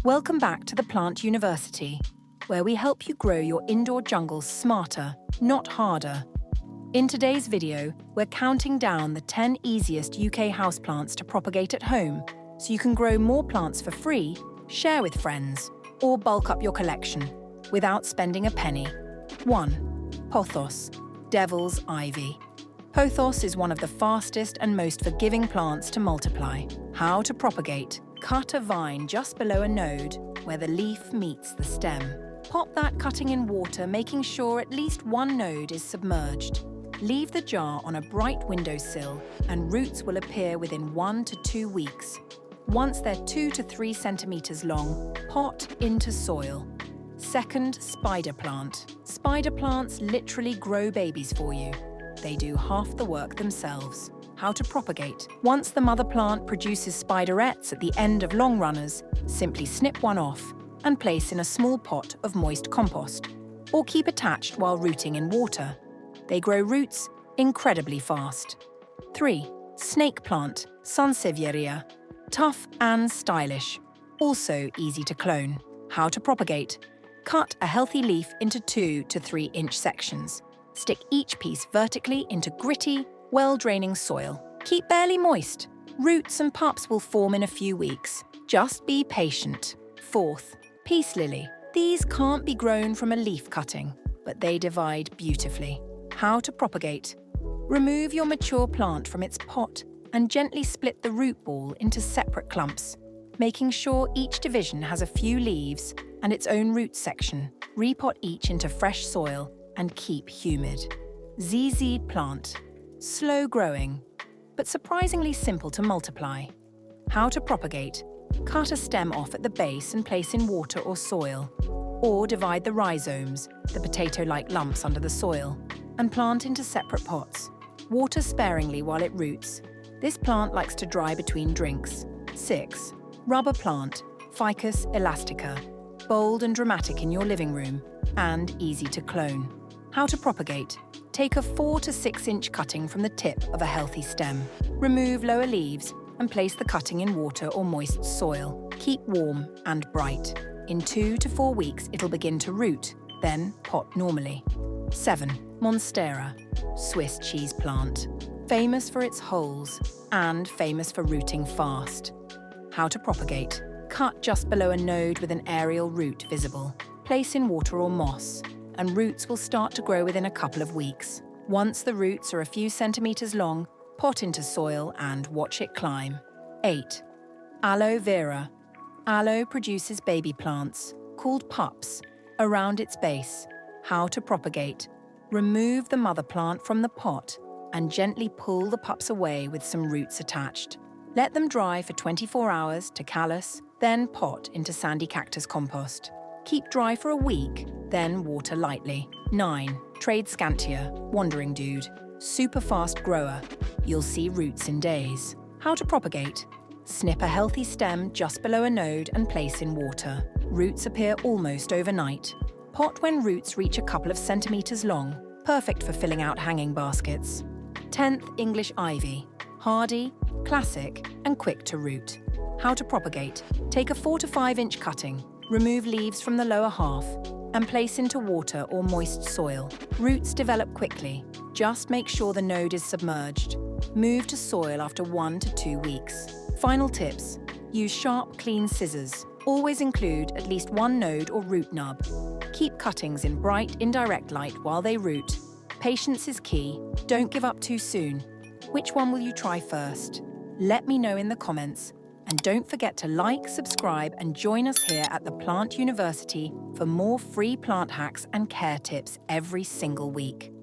Welcome back to the Plant University, where we help you grow your indoor jungles smarter, not harder. In today's video, we're counting down the 10 easiest UK houseplants to propagate at home, so you can grow more plants for free, share with friends, or bulk up your collection without spending a penny. 1. Pothos, Devil's Ivy. Pothos is one of the fastest and most forgiving plants to multiply. How to propagate. Cut a vine just below a node where the leaf meets the stem. Pop that cutting in water, making sure at least one node is submerged. Leave the jar on a bright windowsill and roots will appear within 1 to 2 weeks. Once they're 2 to 3 centimeters long, pot into soil. Second, spider plant. Spider plants literally grow babies for you. They do half the work themselves. How to propagate. Once the mother plant produces spiderettes at the end of long runners, simply snip one off and place in a small pot of moist compost, or keep attached while rooting in water. They grow roots incredibly fast. 3. Snake plant, Sansevieria. Tough and stylish. Also easy to clone. How to propagate. Cut a healthy leaf into 2 to 3 inch sections. Stick each piece vertically into gritty, well-draining soil. Keep barely moist. Roots and pups will form in a few weeks. Just be patient. 4th, peace lily. These can't be grown from a leaf cutting, but they divide beautifully. How to propagate. Remove your mature plant from its pot and gently split the root ball into separate clumps, making sure each division has a few leaves and its own root section. Repot each into fresh soil and keep humid. ZZ plant. Slow growing, but surprisingly simple to multiply. How to propagate. Cut a stem off at the base and place in water or soil, or divide the rhizomes, the potato-like lumps under the soil, and plant into separate pots. Water sparingly while it roots. This plant likes to dry between drinks. 6. Rubber plant, Ficus elastica. Bold and dramatic in your living room, and easy to clone. How to propagate. Take a 4 to 6 inch cutting from the tip of a healthy stem. Remove lower leaves and place the cutting in water or moist soil. Keep warm and bright. In 2 to 4 weeks, it'll begin to root, then pot normally. 7. Monstera, Swiss cheese plant. Famous for its holes and famous for rooting fast. How to propagate. Cut just below a node with an aerial root visible. Place in water or moss, and roots will start to grow within a couple of weeks. Once the roots are a few centimeters long, pot into soil and watch it climb. 8. Aloe vera. Aloe produces baby plants, called pups, around its base. How to propagate. Remove the mother plant from the pot and gently pull the pups away with some roots attached. Let them dry for 24 hours to callus, then pot into sandy cactus compost. Keep dry for a week, then water lightly. 9. Tradescantia, wandering dude. Super fast grower. You'll see roots in days. How to propagate. Snip a healthy stem just below a node and place in water. Roots appear almost overnight. Pot when roots reach a couple of centimeters long. Perfect for filling out hanging baskets. 10th English ivy. Hardy, classic, and quick to root. How to propagate. Take a 4 to 5 inch cutting. Remove leaves from the lower half and place into water or moist soil. Roots develop quickly. Just make sure the node is submerged. Move to soil after 1 to 2 weeks. Final tips. Use sharp, clean scissors. Always include at least one node or root nub. Keep cuttings in bright, indirect light while they root. Patience is key. Don't give up too soon. Which one will you try first? Let me know in the comments. And don't forget to like, subscribe, and join us here at the Plant University for more free plant hacks and care tips every single week.